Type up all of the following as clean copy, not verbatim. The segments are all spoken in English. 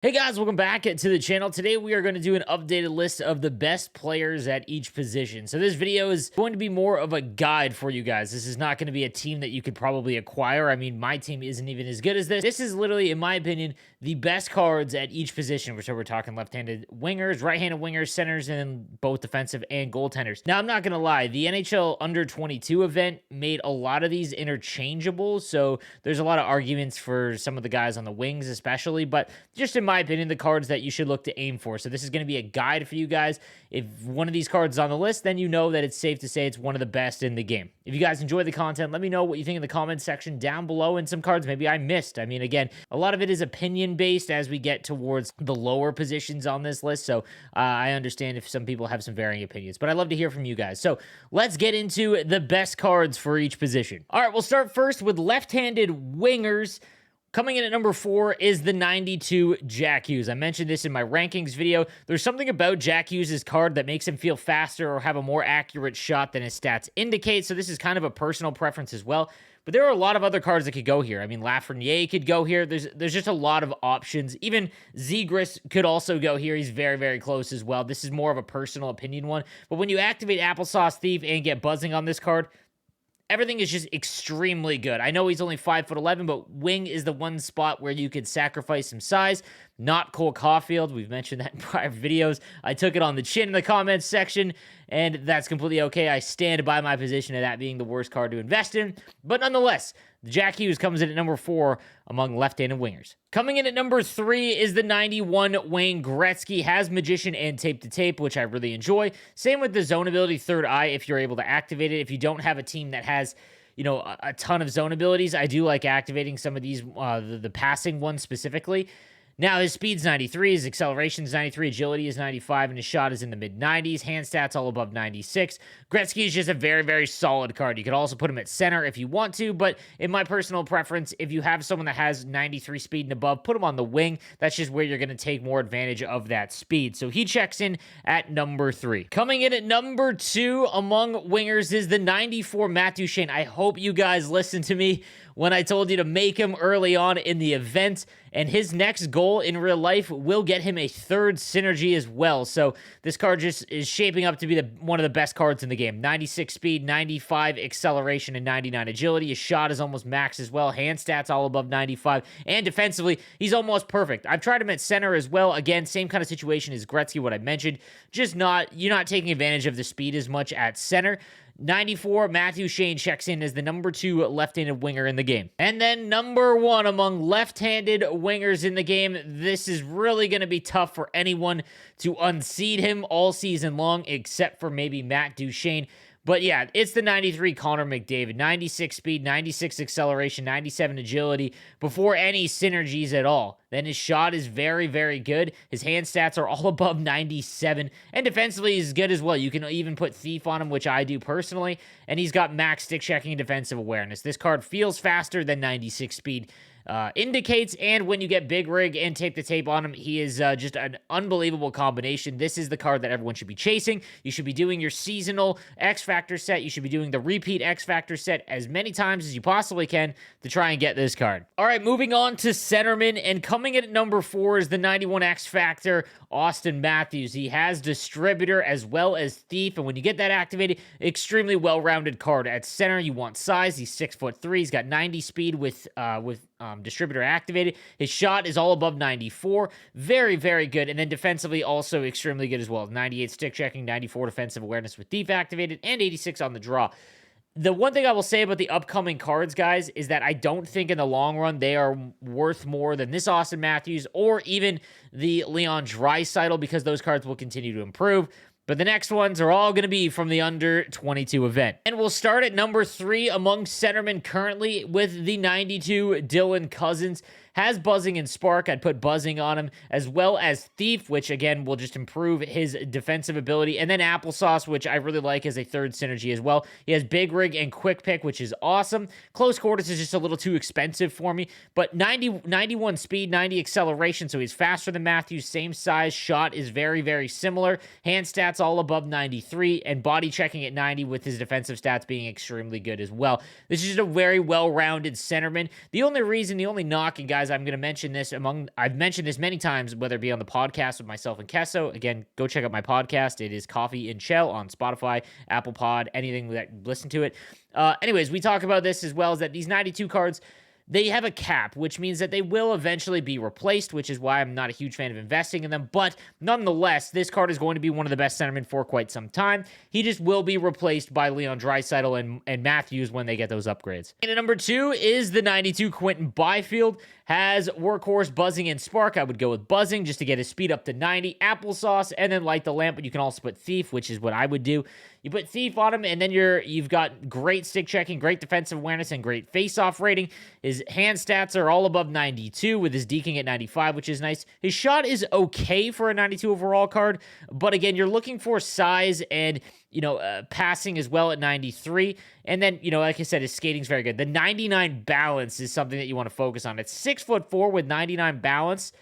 Hey guys, welcome back to the channel. Today we are going to do an updated list of the best players at each position. So this video is going to be more of a guide for you guys. This is not going to be a team that you could probably acquire. I mean, my team isn't even as good as this. This is literally, in my opinion, the best cards at each position. So we're talking left-handed wingers, right-handed wingers, centers, and both defensive and goaltenders. Now, I'm not going to lie. The NHL Under 22 event made a lot of these interchangeable. So there's a lot of arguments for some of the guys on the wings especially. But just in my opinion, the cards that you should look to aim for. So this is going to be a guide for you guys. If one of these cards is on the list, then you know that it's safe to say it's one of the best in the game. If you guys enjoy the content, let me know what you think in the comments section down below, and some cards maybe I missed. I mean, again, a lot of it is opinion based as we get towards the lower positions on this list. So I understand if some people have some varying opinions, but I'd love to hear from you guys. So let's get into the best cards for each position. All right, we'll start first with left-handed wingers. Coming in at number 4 is the 92 Jack Hughes. I mentioned this in my rankings video. There's something about Jack Hughes' card that makes him feel faster or have a more accurate shot than his stats indicate, so this is kind of a personal preference as well. But there are a lot of other cards that could go here. I mean, Lafreniere could go here. There's just a lot of options. Even Zegras could also go here. He's very, very close as well. This is more of a personal opinion one. But when you activate Applesauce Thief and get buzzing on this card, everything is just extremely good. I know he's only 5'11", but wing is the one spot where you could sacrifice some size. Not Cole Caulfield. We've mentioned that in prior videos. I took it on the chin in the comments section, and that's completely okay. I stand by my position of that being the worst card to invest in. But nonetheless, Jack Hughes comes in at number 4 among left-handed wingers. Coming in at number 3 is the 91 Wayne Gretzky. Has Magician and Tape to Tape, which I really enjoy. Same with the Zone Ability Third Eye if you're able to activate it. If you don't have a team that has, you know, a ton of zone abilities, I do like activating some of these, the passing ones specifically. Now, his speed's 93, his acceleration's 93, agility is 95, and his shot is in the mid-90s. Hand stats all above 96. Gretzky is just a very, very solid card. You could also put him at center if you want to, but in my personal preference, if you have someone that has 93 speed and above, put him on the wing. That's just where you're going to take more advantage of that speed. So he checks in at number 3. Coming in at number 2 among wingers is the 94 Matt Duchene. I hope you guys listened to me when I told you to make him early on in the event, and his next goal in real life will get him a 3rd synergy as well. So this card just is shaping up to be one of the best cards in the game. 96 speed, 95 acceleration, and 99 agility. His shot is almost max as well. Hand stats all above 95. And defensively, he's almost perfect. I've tried him at center as well. Again, same kind of situation as Gretzky, what I mentioned. Just you're not taking advantage of the speed as much at center. 94, Matthew Shane checks in as the number 2 left-handed winger in the game. And then number 1 among left-handed wingers in the game. This is really going to be tough for anyone to unseat him all season long, except for maybe Matt Duchene. But yeah, it's the 93 Connor McDavid. 96 speed, 96 acceleration, 97 agility before any synergies at all. Then his shot is very, very good. His hand stats are all above 97. And defensively, he's good as well. You can even put Thief on him, which I do personally. And he's got max stick checking and defensive awareness. This card feels faster than 96 speed indicates, and when you get Big Rig and Tape to Tape on him, he is just an unbelievable combination. This is the card that everyone should be chasing. You should be doing your seasonal X Factor set. You should be doing the repeat X Factor set as many times as you possibly can to try and get this card. All right, moving on to centerman, and coming in at number 4 is the 91 X Factor, Austin Matthews. He has Distributor as well as Thief, and when you get that activated, extremely well-rounded card. At center, you want size. He's 6'3". He's got 90 speed with Distributor activated. His shot is all above 94. Very, very good. And then defensively, also extremely good as well. 98 stick checking, 94 defensive awareness with Thief activated, and 86 on the draw. The one thing I will say about the upcoming cards, guys, is that I don't think in the long run they are worth more than this Austin Matthews or even the Leon Draisaitl, because those cards will continue to improve. But the next ones are all going to be from the Under 22 event. And we'll start at number 3 among centermen currently with the 92 Dylan Cousins. Has Buzzing and Spark. I'd put Buzzing on him, as well as Thief, which again will just improve his defensive ability. And then Applesauce, which I really like as a 3rd synergy as well. He has Big Rig and Quick Pick, which is awesome. Close Quarters is just a little too expensive for me, but 91 speed, 90 acceleration, so he's faster than Matthews, same size. Shot is very, very similar. Hand stats all above 93, and body checking at 90 with his defensive stats being extremely good as well. This is just a very well-rounded centerman. The only knock, and guys, guys, I'm going to mention this I've mentioned this many times, whether it be on the podcast with myself and Kesso. Again, go check out my podcast. It is Coffee and Shell on Spotify, Apple Pod, anything that listen to it. Anyways, we talk about this as well, is that these 92 cards, they have a cap, which means that they will eventually be replaced, which is why I'm not a huge fan of investing in them. But nonetheless, this card is going to be one of the best centermen for quite some time. He just will be replaced by Leon Draisaitl and Matthews when they get those upgrades. And at number 2 is the 92 Quentin Byfield. Has Workhorse, Buzzing, and Spark. I would go with Buzzing just to get his speed up to 90. Applesauce, and then Light the Lamp, but you can also put Thief, which is what I would do. You put Thief on him, and then you've got great stick checking, great defensive awareness, and great face-off rating. His hand stats are all above 92, with his deking at 95, which is nice. His shot is okay for a 92 overall card, but again, you're looking for size and passing as well at 93. And then, like I said, his skating's very good. The 99 balance is something that you want to focus on. It's 6'4" with 99 balance.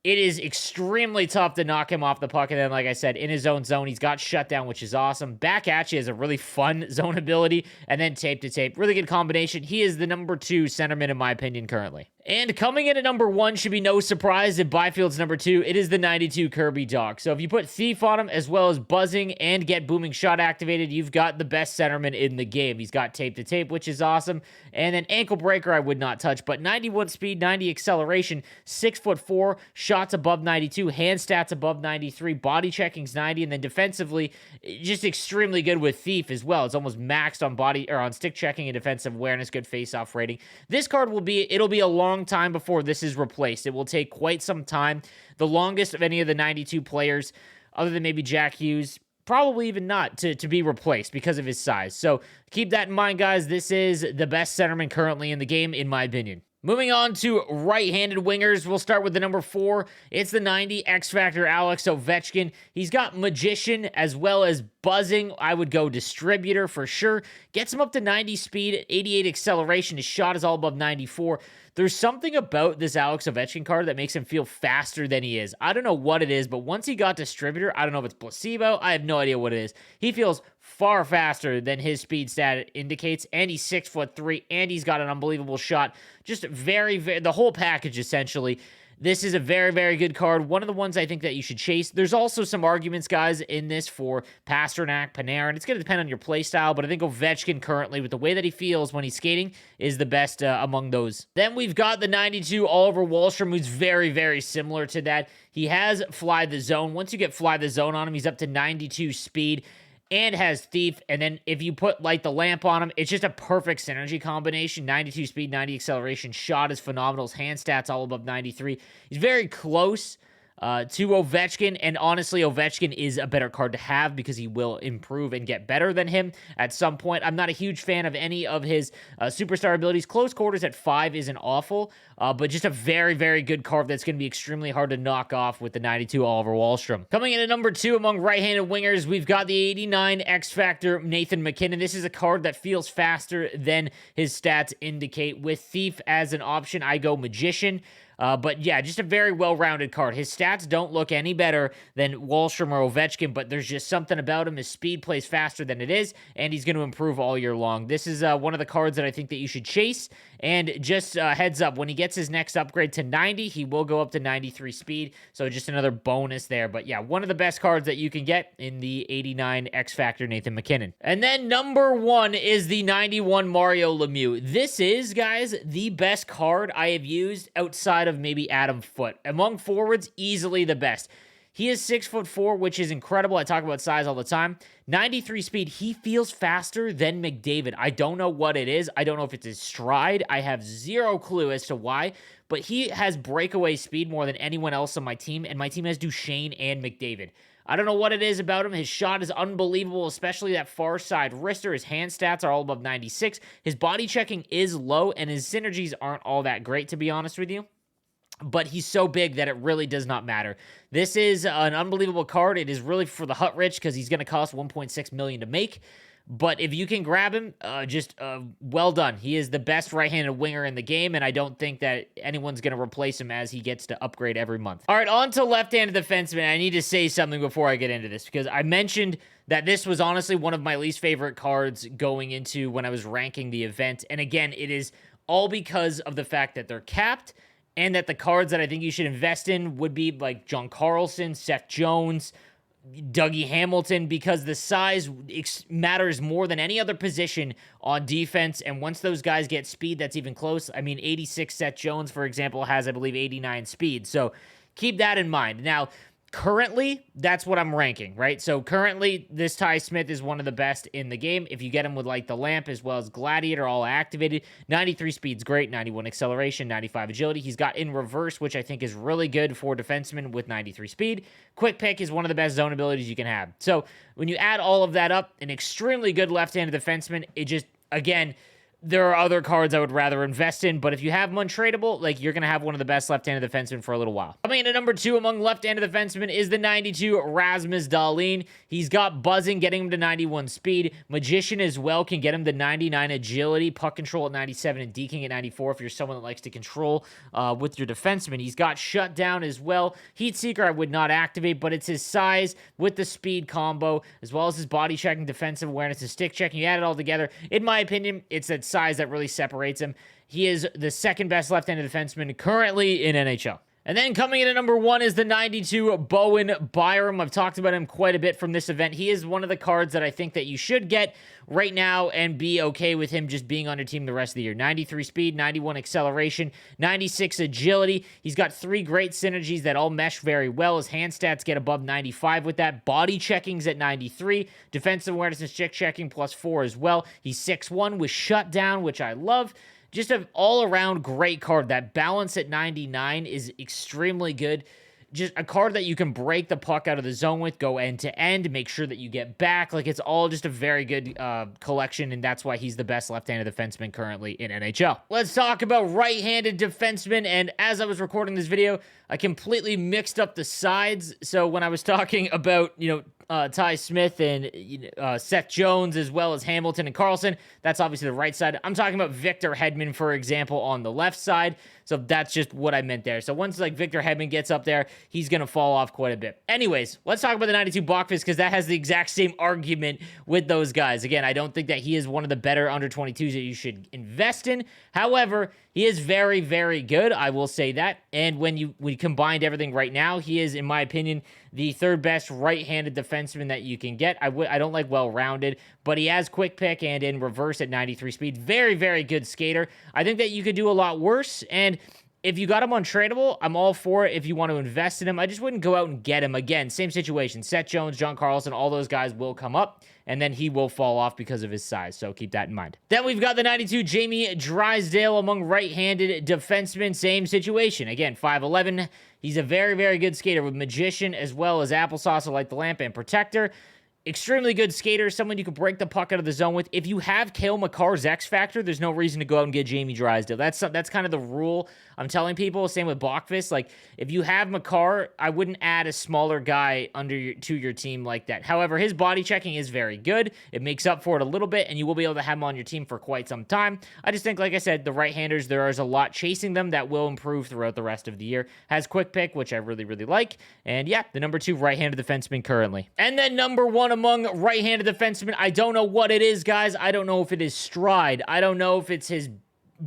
It is extremely tough to knock him off the puck. And then, like I said, in his own zone, he's got shutdown, which is awesome. Back at you has a really fun zone ability. And then tape to tape. Really good combination. He is the number 2 centerman, in my opinion, currently. And coming in at number 1 should be no surprise if Byfield's number 2. It is the 92 Kirby Dach. So if you put Thief on him, as well as Buzzing and get Booming Shot activated, you've got the best centerman in the game. He's got tape to tape, which is awesome. And then Ankle Breaker I would not touch, but 91 speed, 90 acceleration, 6'4", shots above 92, hand stats above 93, body checking's 90, and then defensively, just extremely good with Thief as well. It's almost maxed on stick checking and defensive awareness, good face-off rating. This card it'll be a long time before this is replaced. It will take quite some time. The longest of any of the 92 players, other than maybe Jack Hughes, probably even not, to be replaced because of his size. So keep that in mind, guys. This is the best centerman currently in the game, in my opinion. Moving on to right-handed wingers, we'll start with the number 4. It's the 90 X-Factor Alex Ovechkin. He's got Magician as well as Buzzing. I would go Distributor for sure. Gets him up to 90 speed, 88 acceleration. His shot is all above 94. There's something about this Alex Ovechkin card that makes him feel faster than he is. I don't know what it is, but once he got Distributor, I don't know if it's placebo. I have no idea what it is. He feels far faster than his speed stat indicates, and he's 6'3", and he's got an unbelievable shot. Just the whole package, essentially. This is a very, very good card. One of the ones I think that you should chase. There's also some arguments, guys, in this for Pasternak, Panarin. It's going to depend on your play style, but I think Ovechkin currently, with the way that he feels when he's skating, is the best among those. Then we've got the 92 Oliver Wahlstrom, who's very, very similar to that. He has Fly the Zone. Once you get Fly the Zone on him, he's up to 92 speed and has Thief, and then if you put Light the Lamp on him, it's just a perfect synergy combination. 92 speed, 90 acceleration, shot is phenomenal, his hand stats all above 93. He's very close to Ovechkin, and honestly, Ovechkin is a better card to have because he will improve and get better than him at some point. I'm not a huge fan of any of his superstar abilities. Close quarters at 5 isn't awful, but just a very, very good card that's going to be extremely hard to knock off with the 92 Oliver Wahlstrom. Coming in at number 2 among right-handed wingers, we've got the 89 X-Factor Nathan MacKinnon. This is a card that feels faster than his stats indicate. With Thief as an option, I go Magician. But yeah, just a very well-rounded card. His stats don't look any better than Wahlstrom or Ovechkin, but there's just something about him. His speed plays faster than it is, and he's going to improve all year long. This is one of the cards that I think that you should chase. And just heads up, when he gets his next upgrade to 90, he will go up to 93 speed. So just another bonus there. But yeah, one of the best cards that you can get in the 89 X-Factor Nathan MacKinnon. And then number 1 is the 91 Mario Lemieux. This is, guys, the best card I have used outside of maybe Adam Foote. Among forwards, easily the best. He is 6'4", which is incredible. I talk about size all the time. 93 speed. He feels faster than McDavid. I don't know what it is. I don't know if it's his stride. I have zero clue as to why. But he has breakaway speed more than anyone else on my team. And my team has Duchesne and McDavid. I don't know what it is about him. His shot is unbelievable, especially that far side wrister. His hand stats are all above 96. His body checking is low, and his synergies aren't all that great, to be honest with you. But he's so big that it really does not matter. This is an unbelievable card. It is really for the Hut Rich because he's going to cost $1.6 million to make. But if you can grab him, well done. He is the best right-handed winger in the game, and I don't think that anyone's going to replace him as he gets to upgrade every month. All right, on to left-handed defenseman. I need to say something before I get into this because I mentioned that this was honestly one of my least favorite cards going into when I was ranking the event. And again, it is all because of the fact that they're capped and that the cards that I think you should invest in would be like John Carlson, Seth Jones, Dougie Hamilton, because the size matters more than any other position on defense. And once those guys get speed, that's even close. I mean, 86 Seth Jones, for example, has, I believe, 89 speed. So keep that in mind. Now, currently, that's what I'm ranking, right? So currently, this Ty Smith is one of the best in the game. If you get him with like the Lamp as well as Gladiator all activated, 93 speed's great, 91 acceleration, 95 agility. He's got in reverse, which I think is really good for defensemen with 93 speed. Quick pick is one of the best zone abilities you can have. So when you add all of that up, an extremely good left-handed defenseman, it just, again, there are other cards I would rather invest in, but if you have them untradeable, like, you're going to have one of the best left-handed defensemen for a little while. Coming in at number 2 among left-handed defensemen is the 92 Rasmus Dahlin. He's got buzzing, getting him to 91 speed. Magician as well can get him to 99 agility, puck control at 97, and deking at 94 if you're someone that likes to control with your defenseman. He's got shutdown as well. Heat Seeker I would not activate, but it's his size with the speed combo, as well as his body checking, defensive awareness, and stick checking. You add it all together, in my opinion, it's that size that really separates him. He is the second best left-handed defenseman currently in NHL. And then coming in at number 1 is the 92 Bowen Byram. I've talked about him quite a bit from this event. He is one of the cards that I think that you should get right now and be okay with him just being on your team the rest of the year. 93 speed, 91 acceleration, 96 agility. He's got 3 great synergies that all mesh very well. His hand stats get above 95 with that. Body checking's at 93. Defensive awareness and stick checking +4 as well. He's 6'1" with shutdown, which I love. Just an all-around great card. That balance at 99 is extremely good. Just a card that you can break the puck out of the zone with, go end-to-end, make sure that you get back. Like, it's all just a very good collection, and that's why he's the best left-handed defenseman currently in NHL. Let's talk about right-handed defensemen, and as I was recording this video, I completely mixed up the sides. So when I was talking about, Ty Smith and Seth Jones, as well as Hamilton and Carlson, that's obviously the right side. I'm talking about Victor Hedman, for example, on the left side. So that's just what I meant there. So once like Victor Hedman gets up there, he's going to fall off quite a bit. Anyways, let's talk about the 92 Bachfist, because that has the exact same argument with those guys. Again, I don't think that he is one of the better under 22s that you should invest in. However, he is very, very good. I will say that. And when we combined everything right now, he is, in my opinion, the third best right-handed defenseman that you can get. I don't like well-rounded, but he has quick pick and in reverse at 93 speed. Very, very good skater. I think that you could do a lot worse, and if you got him untradeable, I'm all for it if you want to invest in him. I just wouldn't go out and get him. Again, same situation. Seth Jones, John Carlson, all those guys will come up, and then he will fall off because of his size, so keep that in mind. Then we've got the 92 Jamie Drysdale among right-handed defensemen. Same situation. Again, 5'11". He's a very, very good skater with Magician as well as Applesauce, Light the Lamp, and Protector. Extremely good skater, someone you can break the puck out of the zone with. If you have Cale Makar's X Factor, there's no reason to go out and get Jamie Drysdale. That's kind of the rule I'm telling people. Same with Bachfist. Like, if you have Makar, I wouldn't add a smaller guy to your team like that. However, his body checking is very good. It makes up for it a little bit, and you will be able to have him on your team for quite some time. I just think, like I said, the right-handers, there is a lot chasing them that will improve throughout the rest of the year. Has quick pick, which I really, really like. And yeah, the number 2 right-handed defenseman currently. And then number 1 among right-handed defensemen, I don't know what it is, guys. I don't know if it is stride. I don't know if it's his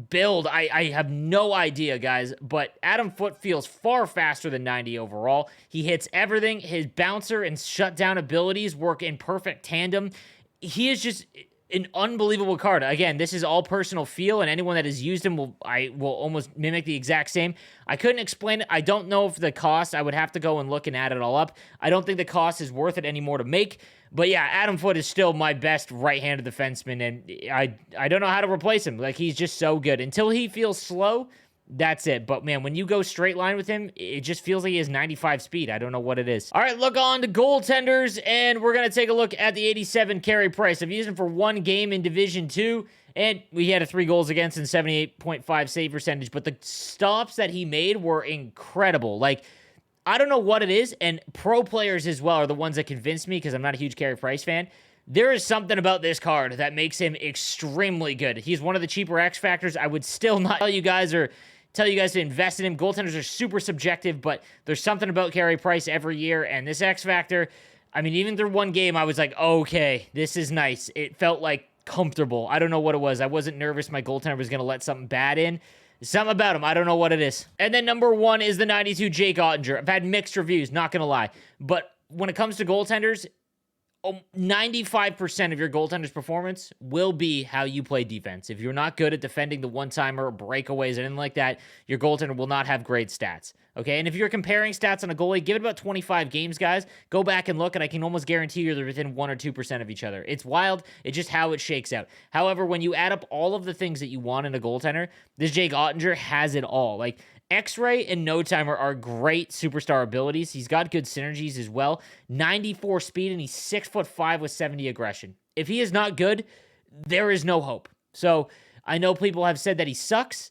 build. I have no idea, guys, but Adam Foote feels far faster than 90 overall. He hits everything. His bouncer and shutdown abilities work in perfect tandem. He is just an unbelievable card. Again, this is all personal feel, and anyone that has used him will almost mimic the exact same. I couldn't explain it. I don't know if the cost, I would have to go and look and add it all up. I don't think the cost is worth it anymore to make. But yeah, Adam Foote is still my best right-handed defenseman, and I don't know how to replace him. Like, he's just so good. Until he feels slow, that's it. But man, when you go straight line with him, it just feels like he has 95 speed. I don't know what it is. All right, look on to goaltenders, and we're going to take a look at the 87 Carey Price. I've used him for 1 game in Division 2, and we had 3 goals against and 78.5 save percentage, but the stops that he made were incredible. Like, I don't know what it is, and pro players as well are the ones that convinced me, because I'm not a huge Carey Price fan. There is something about this card that makes him extremely good. He's one of the cheaper X Factors. I would still not tell you guys to invest in him. Goaltenders are super subjective, but there's something about Carey Price every year, and this X Factor, I mean, even through 1 game, I was like, okay, this is nice. It felt like comfortable. I don't know what it was. I wasn't nervous my goaltender was going to let something bad in. Something about him. I don't know what it is. And then number 1 is the 92 Jake Ottinger. I've had mixed reviews, not going to lie. But when it comes to goaltenders, 95% of your goaltender's performance will be how you play defense. If you're not good at defending the one-timer, breakaways, anything like that, your goaltender will not have great stats. Okay, and if you're comparing stats on a goalie, give it about 25 games, guys. Go back and look, and I can almost guarantee you they're within 1 or 2% of each other. It's wild. It's just how it shakes out. However, when you add up all of the things that you want in a goaltender, this Jake Ottinger has it all. Like, X-Ray and No Timer are great superstar abilities. He's got good synergies as well. 94 speed, and he's 6'5" with 70 aggression. If he is not good, there is no hope. So I know people have said that he sucks.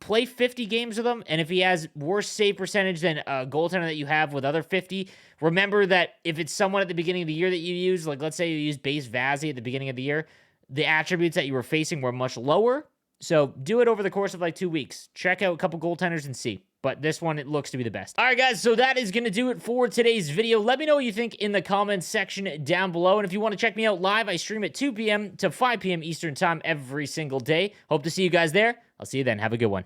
Play 50 games with him, and if he has worse save percentage than a goaltender that you have with other 50, remember that if it's someone at the beginning of the year that you use, like let's say you use base Vazzy at the beginning of the year, the attributes that you were facing were much lower. So do it over the course of like 2 weeks. Check out a couple goaltenders and see. But this one, it looks to be the best. All right, guys, so that is going to do it for today's video. Let me know what you think in the comments section down below. And if you want to check me out live, I stream at 2 p.m. to 5 p.m. Eastern Time every single day. Hope to see you guys there. I'll see you then. Have a good one.